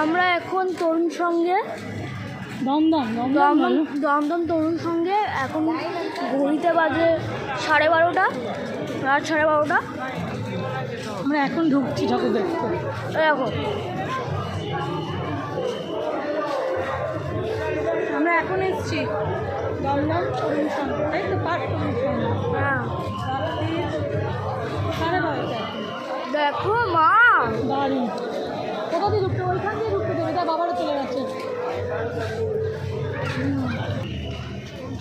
আমরা এখন তরুণ সঙ্গে দমদম তরুণ সঙ্গে এখন ঘড়িতে বাজে 12:30, রাত 12:30। আমরা এখন ঢুকছি ঠাকুর দেখতে। এখন আমরা এখন এসেছি দমদম তরুণ সঙ্গে, তাই তো? পার্ক তরুণ সঙ্গে। হ্যাঁ, 12:30। দেখো মা বাড়ি কোথা দিয়ে ঢুকতে, ওইখান দিয়ে ঢুকতে দেবে। তাই বাবারও চলে গেছে।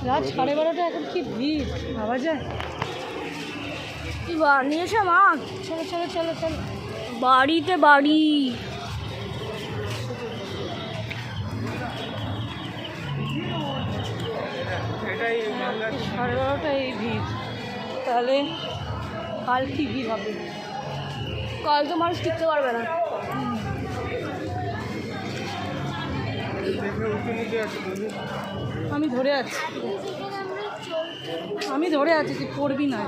রাত 12:30 এখন কি ভিড় ভাবা যায়। কি বানিয়েছে মা? চলো চলো চলো চলো। বাড়িতে বাড়ি। রাত 12:30 এই ভিড়, তাহলে কাল কি ভিড় হবে? কাল তো মানুষ টিকতে পারবে না। আমি ধরে আছি, যে পড়বি না,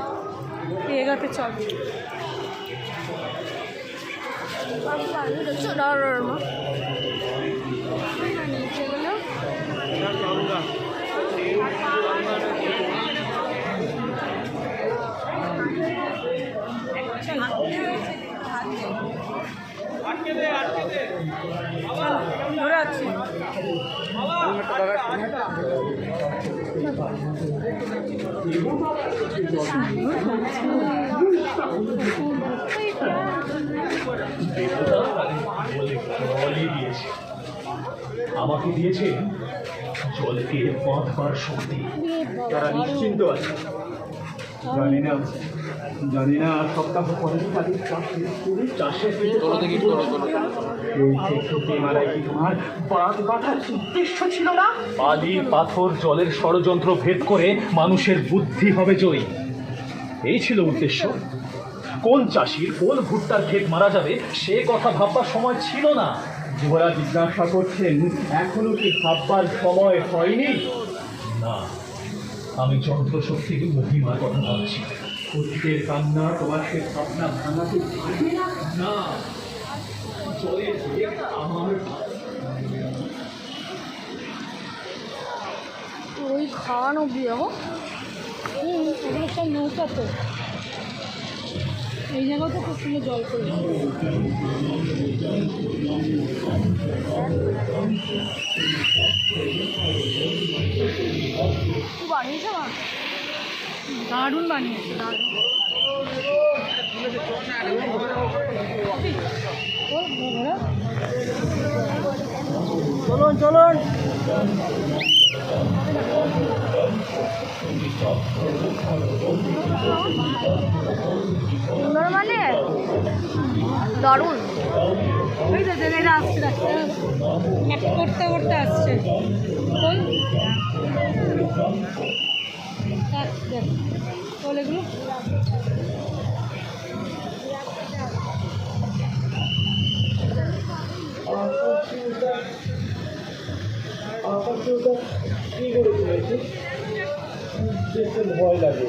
এগাতে চল। দেখছো মা নিচে গেল। ধরে আছি। আমাকে দিয়েছে জলকে বাঁধবার শক্তি। তারা নিশ্চিন্ত আছে। জানি না সপ্তাহ পরে তাদের চাষের তোমার বাঁধ বাঁধার উদ্দেশ্য ছিল না? বালি পাথর জলের ষড়যন্ত্র ভেদ করে মানুষের বুদ্ধি হবে জয়ী, এই ছিল উদ্দেশ্য। কোন চাষির কোন ভুট্টার ক্ষেত মারা যাবে সে কথা ভাববার সময় ছিল না। যুবরাজ জিজ্ঞাসা করছেন, এখনো কি ভাববার সময় হয়নি? না, আমি যন্ত্রশক্তির মহিমার কথা ভাবছি। অতীতের কান্না তোমার সে ভাবনা ভাঙাতে পারবে না। জলের বেগ আমার ওই খাওয়ানো বিয়ে হোক। এগুলো সব নৌকা তো, এই জায়গাতে খুব সুন্দর জল করে। বানিয়েছে মা, দারুণ বানিয়েছে, দারুণ। চলুন চলুন। সুন্দর মানে দারুণ। ওই তো জেনেরা আসছে, রাস্তা করতে করতে আসছে। ওই দেখ বল এগুলো। কি করে তুলেছি? দেখতে ভয় লাগে,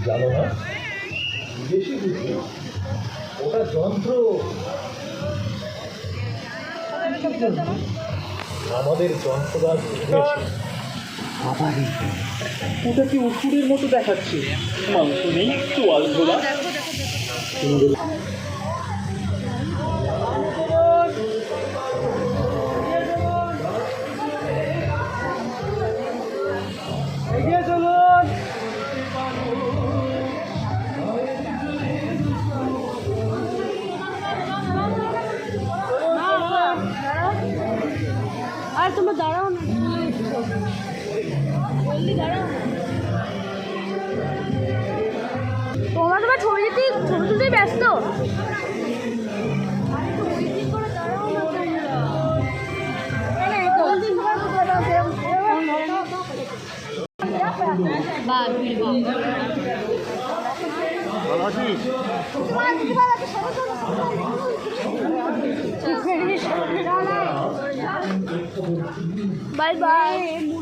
জানো না? বেশি বুঝি, ওটা যন্ত্র। আমাদের যন্ত্ররাজ ওটা কি উঠুরের মতো দেখাচ্ছে? মাংস নেই, তোয়াল ঝোলা। এগিয়ে চলুন। আর তোমরা দাঁড়াও না, জলদি দাঁড়াও। তোমার ছবি তুলতেই ব্যস্ত। ভালো আছিস? Bye bye.